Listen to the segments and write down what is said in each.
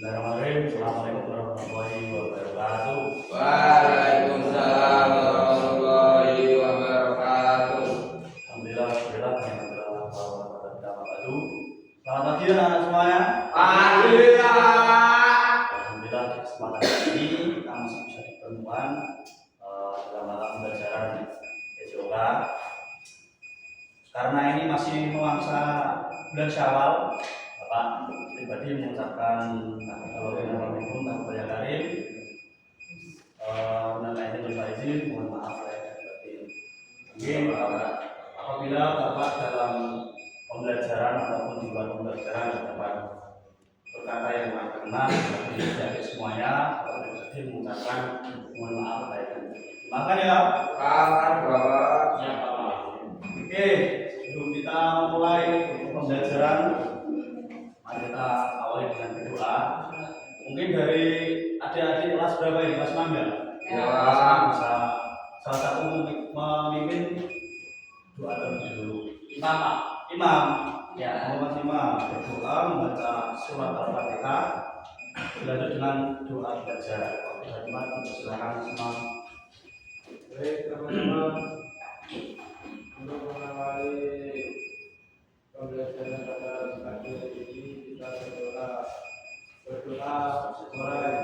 Bismillahirrahmanirrahim. Assalamualaikum warahmatullahi wabarakatuh. Waalaikumsalam warahmatullahi wabarakatuh. Alhamdulillah, alhamdulillah, wabarakatuh. Selamat pagi anak-anak semuanya. Alhamdulillah, di kesempatan ini kita masih bisa dipertemuan dalam mata pembelajaran SJOK. Karena ini masih nuansa bulan Syawal, Bapak pribadi mengucapkan Assalamualaikum warahmatullahi wabarakatuh. Mengenai minta izin, mohon maaf lahir dan batin. Mungkin apabila Bapak dalam pembelajaran ataupun di luar pembelajaran dapat berkata yang kurang berkenan, jadi semuanya Bapak pribadi mengucapkan mohon maaf lahir dan batin. Makan ya. Makan Bapak. Ya Bapak. Oke, sebelum kita mulai pembelajaran, mari kita awali dengan berdoa. Mungkin dari adik-adik kelas berapa ini? Kelas 6 ya? Ya. Kelas 6 bisa salah satu memimpin doa terlebih dulu. Imam. Ya. Muhammad Imam berdoa membaca surat Al-Fatihah. Dilanjut dengan doa belajar. Terima silakan semua. Baik teman-teman, untuk mengawali pembelajaran pada pagi ini kita berdoa mulai.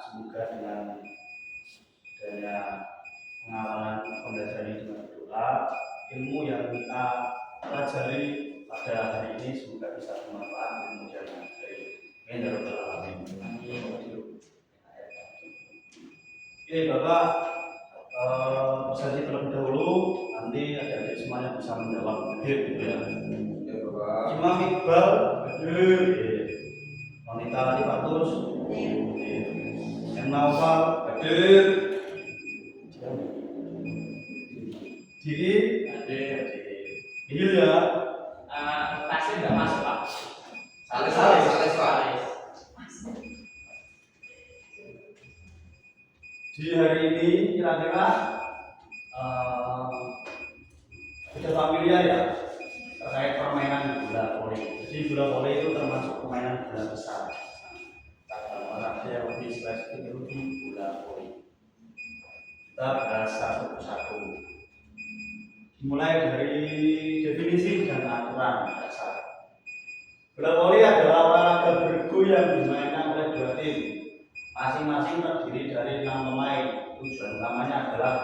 Semoga dengan adanya pengawalan pembelajaran ini dengan doa, ilmu yang kita pelajari pada hari ini semoga bisa bermanfaat di kemudian hari. Amin ya rabbal alamin. Oke Bapak, presentasi terlebih dahulu, nanti adik-adik semuanya bisa menjawab hadir gitu ya. Imam Iqbal hadir, Wanita Alifatus Naufal hadir, Diri hadir, Ihil ya. Tasir nggak masuk Pak. Salis Pak. Di hari ini kira-kira sudah familiar ya terkait permainan bola voli. Jadi bola voli itu termasuk permainan bola besar. Orang yang lebih spesifik itu di bola voli. Kita bahas satu persatu. Dimulai dari definisi dan aturan dasar. Bola voli adalah olahraga bergu yang dimainkan oleh dua tim, masing-masing terdiri dari 6 pemain. Tujuan utamanya adalah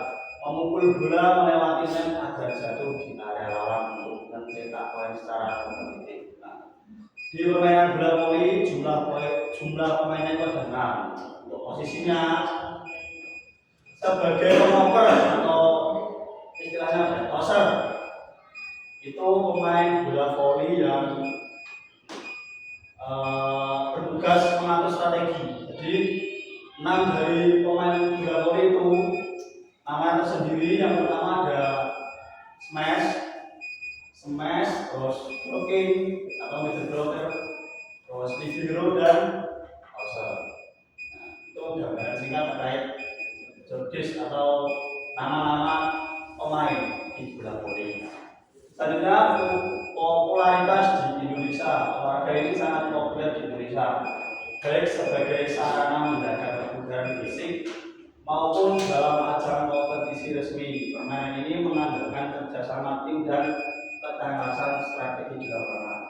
memukul bola melewati net agar jatuh di area lawan untuk mencetak poin secara kompetitif. Di permainan bola voli jumlah pemainnya itu ada 6. Untuk posisinya sebagai pengoper atau istilahnya ada toser, itu pemain bola voli yang bertugas mengatur strategi. Jadi 6 dari pemain bola voli itu terkait jobdesk atau nama-nama pemain di bola voli. Selanjutnya, popularitas di Indonesia. Olahraga ini sangat populer di Indonesia, baik sebagai sarana menjaga kebugaran fisik maupun dalam ajang kompetisi resmi. Permainan ini mengandalkan kerjasama tim dan ketangkasan strategi di lapangan.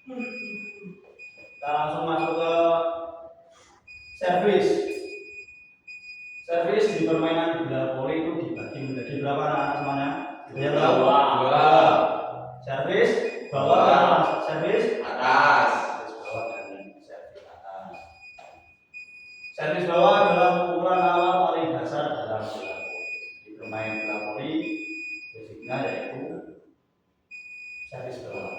Kita langsung masuk ke servis. Servis di permainan bola voli itu dibagi menjadi berapa anak semuanya? Yang tahu? Dua. Servis bawah dan atas. Servis Atas. servis bawah dan servis atas. Servis bawah adalah pukulan awal paling dasar dalam bola voli. Di bermain bola voli basicnya yaitu servis bawah.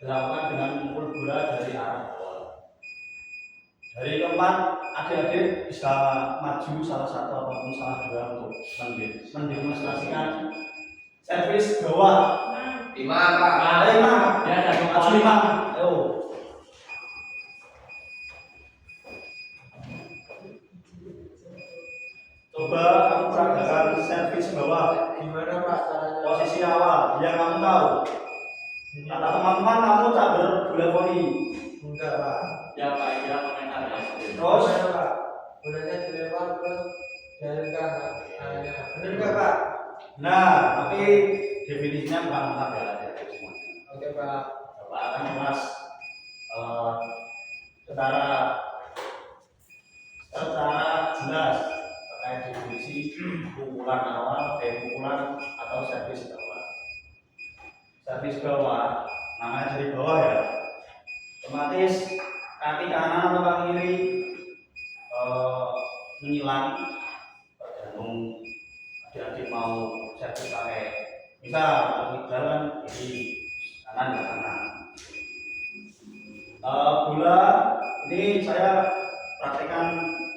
Dilakukan dengan memukul bola dari arah bawah. Dari tempat adik-adik bisa maju salah satu ataupun salah dua untuk mendemonstrasikan servis bawah. 5 Pak. Lima, Ya, ada maju 5. Ayo. Coba kamu peragakan servis bawah. Gimana Pak caranya? Posisi awal yang kamu tahu. Kata teman-teman kamu tak bola voli. Enggak Pak. Ya Pak, ya komentar ya. Terus Gimana Pak? Bolanya dilempar terus dari kanan. Benar enggak Pak? nah, tapi definisinya bukan lengkap ya adik-adik semuanya. Oke Pak. Coba akan kelas secara jelas terkait definisi pukulan awal, pukulan atau servis bawah. Servis bawah, namanya dari bawah ya. Otomatis kaki kanan atau kaki kiri menyilang, tergantung adik-adik mau servis pakai. Misal untuk jalan kiri, kanan ya kanan. Bola ini saya praktekkan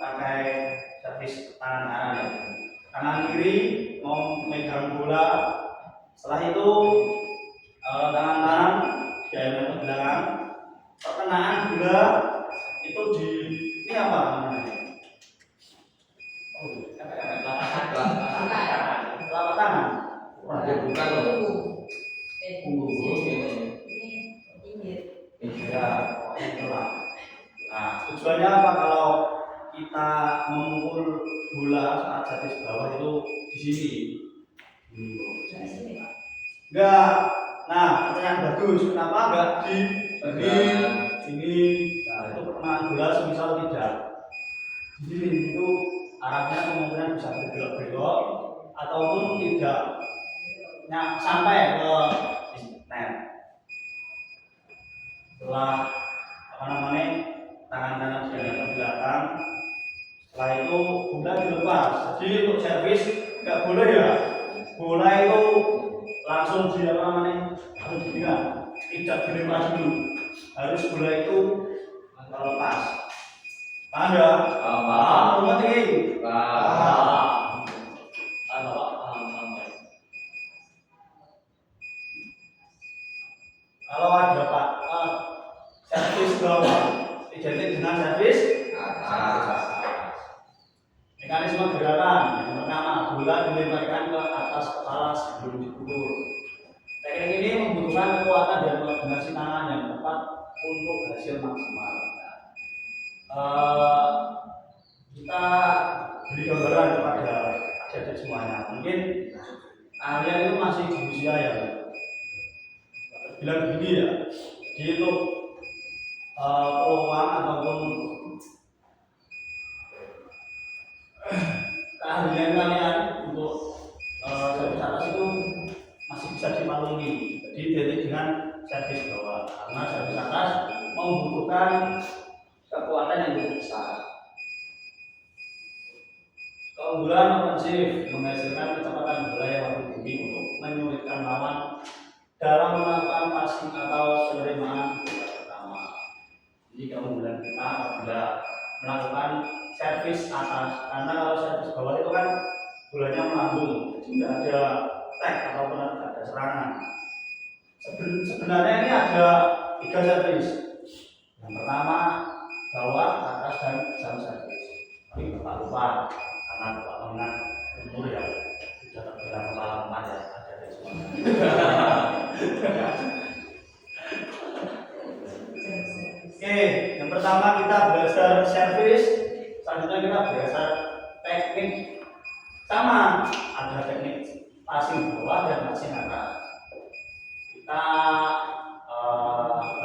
pakai servis tangan kanan ya. Kanan kiri mau megang bola, setelah itu tangan kanan diambil ke belakang. Perkenaan bola itu di ini apa namanya? Telapak tangan. Wah, Ya bukan loh. punggung. Ini Ya, itulah. Nah, tujuannya apa kalau kita memukul bola saat servis bawah itu di sini? Enggak. Nah, pertanyaan bagus. Kenapa enggak di sini? Nah, itu perkenaan bola semisal tidak di sini itu arahnya kemungkinan bisa berbelok-belok ataupun tidak sampai ke net. Setelah tangan kanan diangkat ke belakang, setelah itu bola dilepas. Jadi untuk servis nggak boleh ya, bola itu langsung harus dipegang, tidak dilempar dulu, harus bola itu terlepas. Paham ya? Paham. Rumah tinggi. Paham. Paham. Kalau ada Pak servis bawah identik dengan servis Atas. mekanisme gerakan yang pertama, bola dilemparkan ke atas kepala sebelum dipukul. Teknik ini membutuhkan kekuatan dan koordinasi tangan yang tepat untuk hasil maksimal. Kita beri gambaran kepada adik-adik semuanya. Mungkin kalian itu masih di usia yang bilang begini ya, jadi untuk peluang ataupun keahlian kalian untuk servis atas itu masih bisa dimaklumi. Jadi identik dengan servis bawah, karena servis atas membutuhkan kekuatan yang lebih besar. Keunggulan ofensif menghasilkan kecepatan bola yang lebih tinggi untuk menyulitkan lawan dalam melakukan passing atau penerimaan bola pertama. Jadi keunggulan kita apabila melakukan servis atas, karena kalau servis bawah itu kan bolanya melambung, tidak ada tag ataupun tidak ada serangan. Sebenarnya ini ada 3 servis. Yang pertama bawah, atas dan jam servis. Tapi Bapak lupa karena Bapak mengenal umur ya sudah terbilang pengalaman ya ada di semua. Oke, yang pertama kita belajar servis, selanjutnya kita belajar teknik. Sama, ada teknik passing bawah dan passing atas. Kita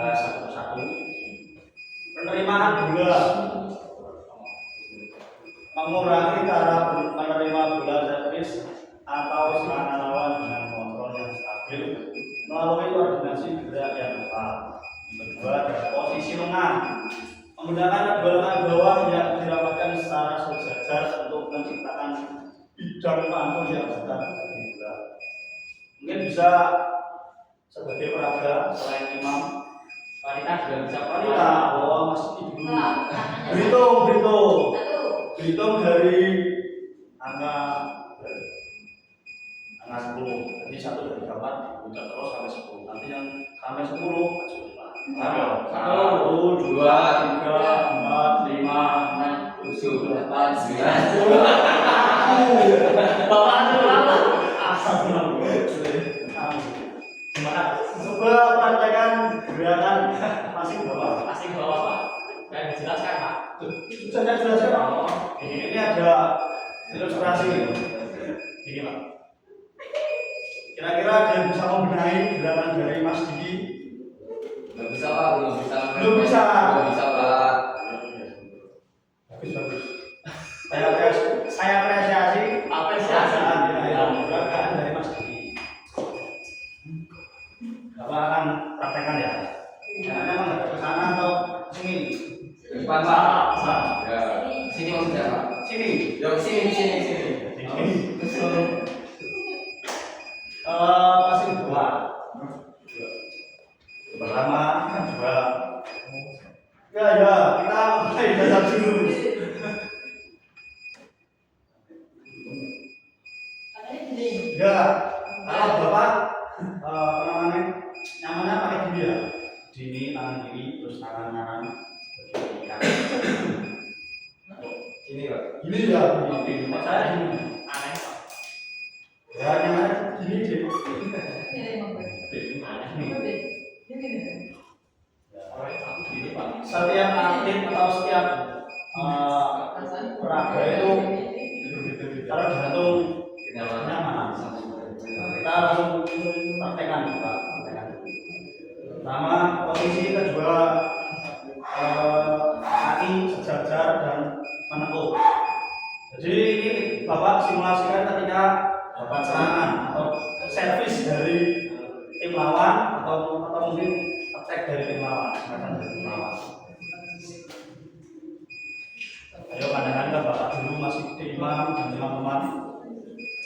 bahas satu persatu. Penerimaan bola, mengurangi cara menerima bola servis atau serangan lawan dengan kontrol yang stabil melalui koordinasi gerak yang tepat. Kedua adalah posisi lengan, menggunakan kedua lengan bawah yang dirapatkan secara sejajar untuk menciptakan bidang pantul yang sedang terjadi bola. Mungkin bisa sebagai peraga selain imam. Wanita juga bisa Wanita, oh masih dulu. Berhitung dari angka 10. Jadi 1 dari 8 diputar terus sampai 10. Nanti yang sampai 10 masuk 5. Ayo, 1, 2, 3, 4, 5, 6, 7, 8, 9. Bapak gimana? Coba praktekkan gerakan passing bawah. Passing bawah Pak. Yang dijelaskan Pak. Sudah saya jelaskan Pak. Ini ada ilustrasi. Ini Pak. Kira-kira ada yang bisa membenahi gerakan dari Mas Diki? Belum bisa Pak, belum bisa. Belum bisa. Belum bisa Pak. Bagus. Saya apresiasi gerakan dari Mas Diki. Bapak akan praktekkan ya. Caranya mana? Ke sana atau sini? Depan Pak. Ya. Sini maksudnya Pak. Sini. Yuk sini. Passing bawah. Pertama, kedua. Ya, kita mulai dasar dulu. Ya, kalau Bapak nyamannya pakai gini ya. Gini, tangan kiri, terus tangan kanan sebagai kanan. Sini Pak. Gini ya, gini. Saya gini. Aneh Pak. Ya, nyamannya gini deh. Setiap atlet atau setiap peraga itu tergantung nyaman. Kita langsung praktekkan. Pertama, posisi kedua kaki sejajar dan menekuk. Jadi ini Bapak simulasikan ketika dapat serangan atau servis dari tim lawan atau mungkin attack dari tim lawan, semacam dari tim lawan. Ayo pandangan ke Bapak dulu, masih imam dan teman-teman.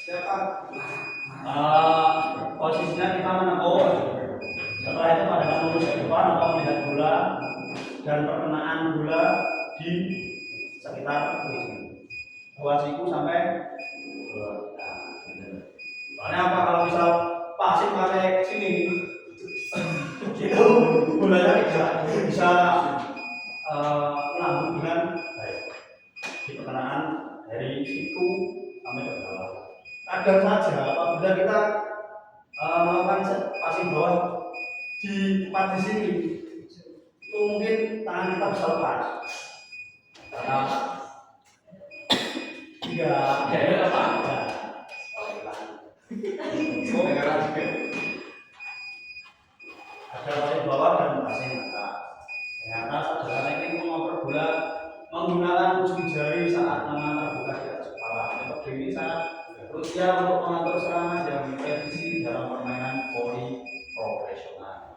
Siapa? Posisinya kita menekuk. Setelah itu pandangan lurus ke depan atau melihat bola dan perkenaan bola di sekitar dua siku sampai. Soalnya apa, kalau misal pasif pakai sini itu bolanya tidak bisa melambung dengan baik di perkenaan dari siku sampai ke bawah. Kadang saja apabila kita melakukan passing bawah di tempat di sini, itu mungkin tangan kita bisa lepas karena tidak apa. Ada passing bawah dan passing atas. Yang atas adalah teknik mengoper bola menggunakan ujung jari saat tangan terbuka di atas kepala. Metode ini sangat krusial untuk mengatur serangan yang presisi dalam permainan voli profesional.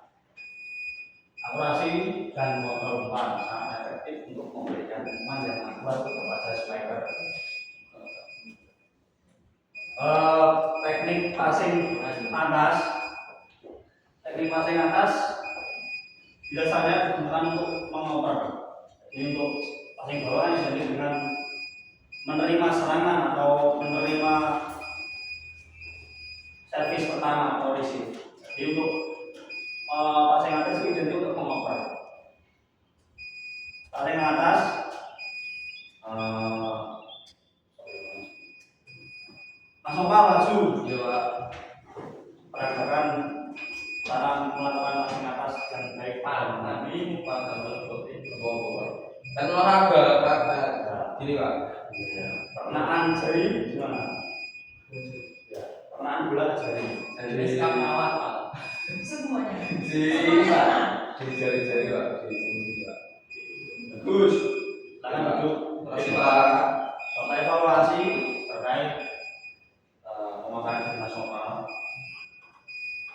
Akurasi dan kontrol umpan sangat efektif untuk memberikan umpan yang akurat kepada striker. Teknik passing atas. Teknik passing atas biasanya digunakan untuk mengoper. Jadi untuk passing bawah ini jadi dengan menerima serangan atau menerima servis pertama atau receive. Jadi untuk passing atas itu identik untuk mengoper. Paling atas langsung Pak maju. Iya Pak. Peragakan cara melakukan passing atas yang baik Pak. Nanti Pak gambar seperti itu. Bapak. Kan olahraga praktek. Gini Pak. Perkenaan jari gimana? Ya, perkenaan bola jari. Jadi sikap mawar Pak. Semuanya. Di Pak. Di jari-jari Pak. Di sini Pak. Bagus. Silakan duduk. Terima kasih Pak. Sampai evaluasi terkait pemakaran tim nasional.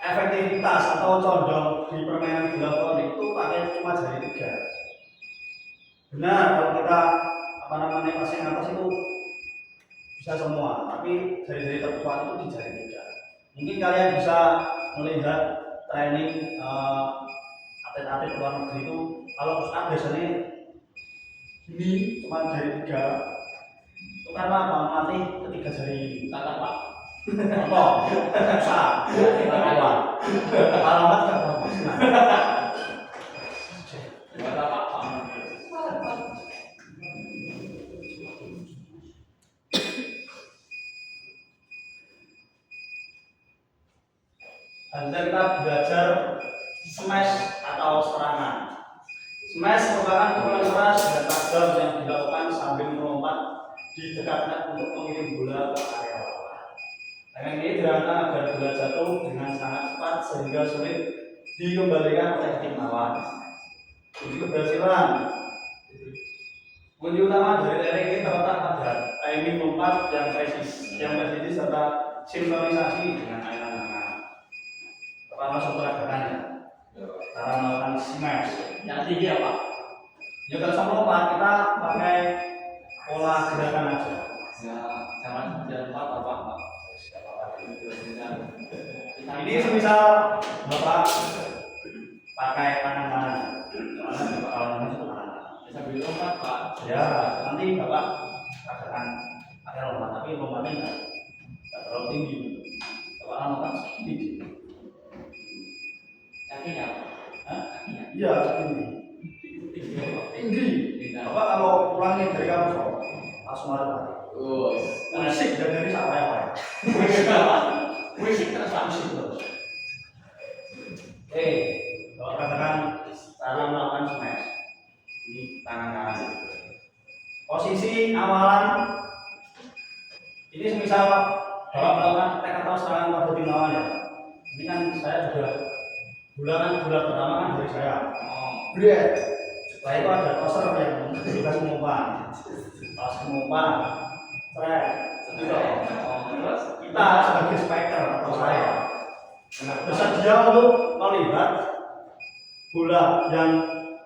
Efektivitas atau condong di permainan bola voli itu pakai cuma jari 3. Benar kalau kita passing atas itu bisa semua, tapi jari-jari terkuat itu di jari 3. Mungkin kalian bisa melihat training atlet-atlet luar negeri itu kalau push up biasanya ini cuma jari 3. Itu karena apa? Melatih ketiga jari ini. Kata Pak. Apa? Susah. Apa? Alamat kan apa? Kata Pak. Selanjutnya kita belajar smash atau serangan. Smash merupakan pukulan keras dan tajam yang dilakukan sambil melompat di dekat net untuk mengirim bola ke area lawan. Dengan ini dirancang agar bola jatuh dengan sangat cepat sehingga sulit dikembalikan oleh tim lawan. Kunci keberhasilan. Kunci utama dari teknik ini terletak pada timing lompat yang presisi serta sinkronisasi dengan airan tangan. Pertama peragakannya, cara melakukan smash. Yang tinggi ya Pak. Ya kalau sama lompat kita pakai pola gerakan aja. Ya, jangan lupa Pak. Ini semisal bapak pakai tangan kanan, soalnya bapak kalau ini tangan. Sambil lompat Pak. Ya nanti bapak peragakan pakai lompat, tapi lompatnya enggak terlalu tinggi. Bapak lompat tinggi. Kakinya. Hah? Kakinya. Iya tinggi. Tinggi. Bapak kalau pulangnya dari kampus langsung marah. Musik dan dari siapa ya Pak? Musik terus Pak. Musik terus. Bapak katakan cara melakukan smash. Ini tangan kanan. Posisi awalan ini semisal Bapak melakukan attack atau serangan pada tim lawan ya. Ini kan saya sudah bola pertama kan dari saya. Bread. Setelah itu ada toser yang tugas mengumpan. Pas mengumpan, trek. Kita sebagai spiker atau saya bersedia untuk melihat bola yang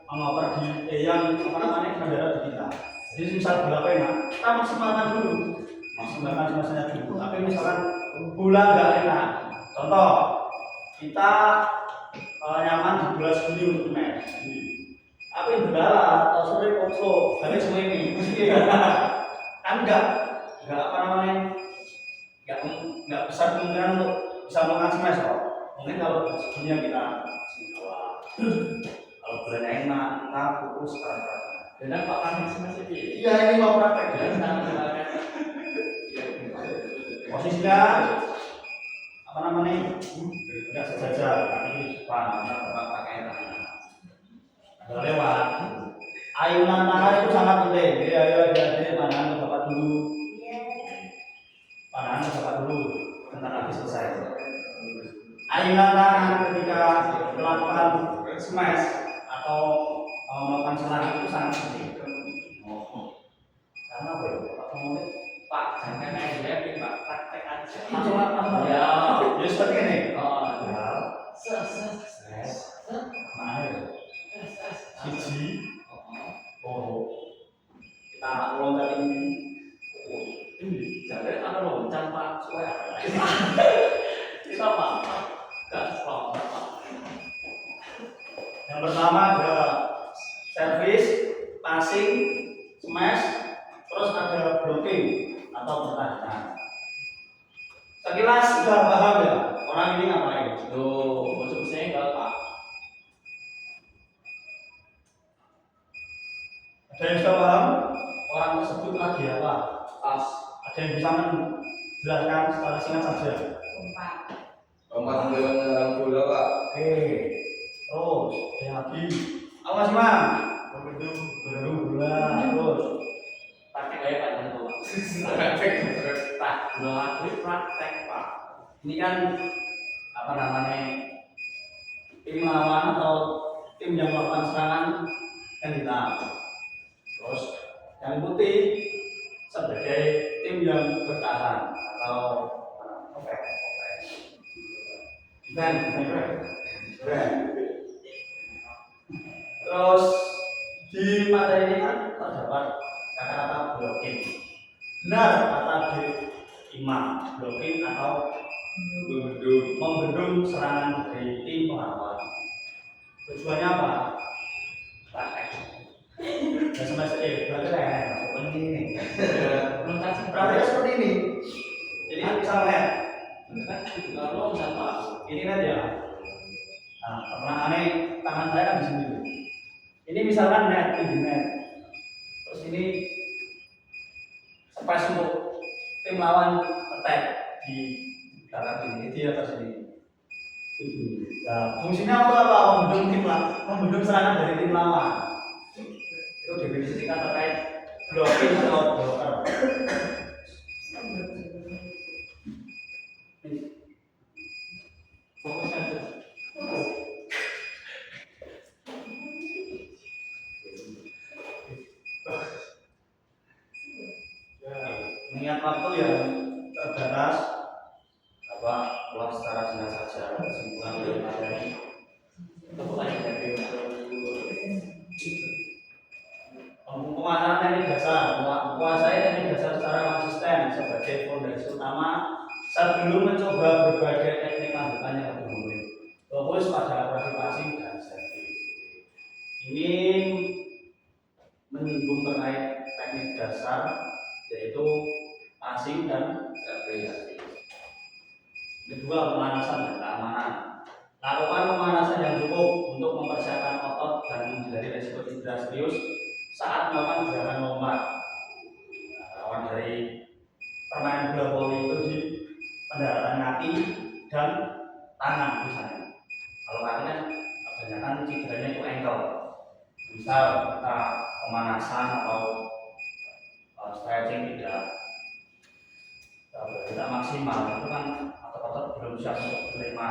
mengoper yang mendarat di kita. Jadi misal bola pena, kita maksimalkan dulu, maksimalkan dulu. Tapi misalkan bola nggak enak, contoh kita nyaman di bola segini untuk match. Tapi bola atau sore kontrol, balik semua ini, kan nggak besar kemungkinan untuk bisa melakukan smash kok. Mungkin kalau sebelumnya kita sengawa, kalau bolanya enak, kita fokus keras. Dan Pak kami masih Iya ini mau praktek ya. Posisinya apa namanya? Tidak sejajar, kaki di depan, karena bapak pakai tangan. Ada lewat. Ayunan tangan itu sangat penting. Jadi ayo adik-adik pandangan ke bapak dulu. Pandangan ke bapak dulu. Bentar lagi selesai. Ayunan tangan ketika melakukan smash atau melakukan serangan itu sangat penting. Karena apa ya? Pak, jangan main game Pak, praktek aja. Langsung Ya. Ya seperti ini. Oh, Ya. ses. Mana ya? Siji. Oh. Kita loncat ini. Jangan ada loncat Pak, supaya kita Pak, gas Pak. Yang pertama ada service, passing, smash, terus ada blocking atau pertahanan. Sekilas sudah paham ya? Ada yang sudah paham orang tersebut lagi apa? Pas. Ada yang bisa menjelaskan secara singkat saja? Lompat dengan bola Pak. Oke, terus ada yang lagi. Apa Mas Imam? Bendung bola, terus Praktek kayak Pak Janto. Pak, praktek Pak. ini kan apa namanya tim lawan atau tim yang melakukan serangan yang hitam. Terus yang putih sebagai tim yang bertahan atau defense. Terus di materi ini kan terdapat kata-kata blocking. Benar kata di Imam, blocking atau membendung serangan dari tim pengawal. Tujuannya apa? Praktek. Dan semester berarti saya masuk ini. Praktek seperti ini. Jadi bisa melihat. Kalau misalnya Ini kan ya. Nah, pernah aneh tangan saya kan di sini. Ini misalkan net, ini net. Terus ini space untuk tim lawan attack di belakang ini, di atas ini. Nah, fungsinya apa? Membendung tim lawan, membendung serangan dari tim lawan. Itu definisi singkat terkait blocking atau blocker. fokus aja. Mengingat waktu yang terbatas, apa ulas secara singkat saja kesimpulan dari materi. Pemahaman teknik dasar, menguasai teknik dasar secara konsisten sebagai fondasi utama sebelum mencoba berbagai teknik lanjutan yang lebih rumit. Fokus pada operasi passing dan servis. Ini menyinggung terkait teknik dasar yaitu passing dan servis. Kedua, pemanasan dan keamanan. Lakukan pemanasan yang cukup untuk mempersiapkan otot dan menghindari resiko cedera serius saat melakukan gerakan lompat. Lawan dari permainan bola voli itu di pendaratan kaki dan tangan misalnya. Kalau kaki kan kebanyakan cederanya itu ankle. Misal kita pemanasan atau stretching tidak maksimal, itu kan otot-otot belum siap untuk menerima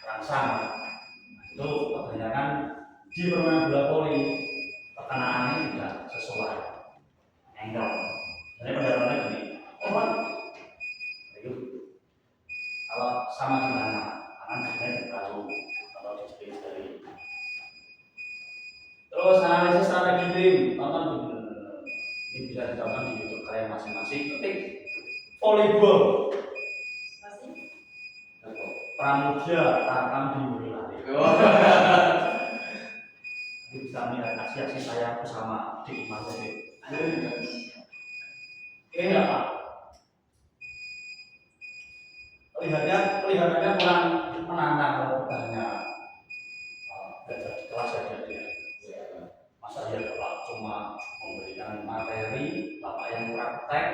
rangsang. Itu kebanyakan di permainan bola voli tekanannya tidak sesuai angle. Jadi pendaratannya gini, kalau sama di mana, tangan sebenarnya terlalu atau dijepit dari. Terus analisis strategi tim, tonton ini bisa ditonton di YouTube kalian masing-masing. Ketik volleyball, Pramudia Tarkam di Boyolali. Nanti bisa melihat aksi-aksi saya bersama di Imam Tete. Oke, Pak. Kelihatannya kurang menantang kalau bertanya belajar di kelas saja dia. Masa dia cuma memberikan materi, bapak yang praktek,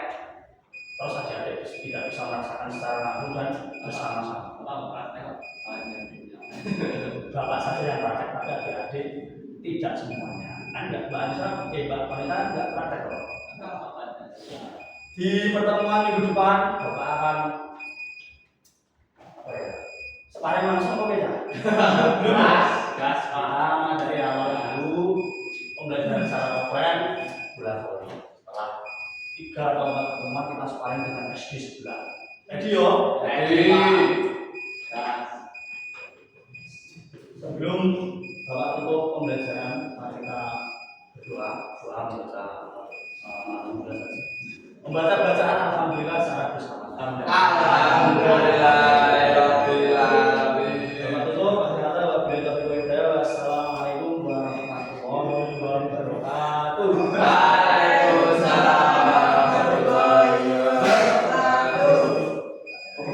terus saja dia tidak bisa merasakan secara langsung dan bersama-sama. Bapak saja yang praktek, tapi adik-adik tidak semuanya. Anda, Mbak Anissa, Mbak Wanita tidak praktek loh. Di pertemuan minggu depan, Bapak akan separing langsung apa beda? Gas paham dari awal dulu pembelajaran secara offline bola voli. Setelah 3 atau 4 pertemuan kita separing dengan SD sebelah. Ready yo? Ready. Sebelum Bapak tutup pembelajaran, mari kita berdoa membaca bacaan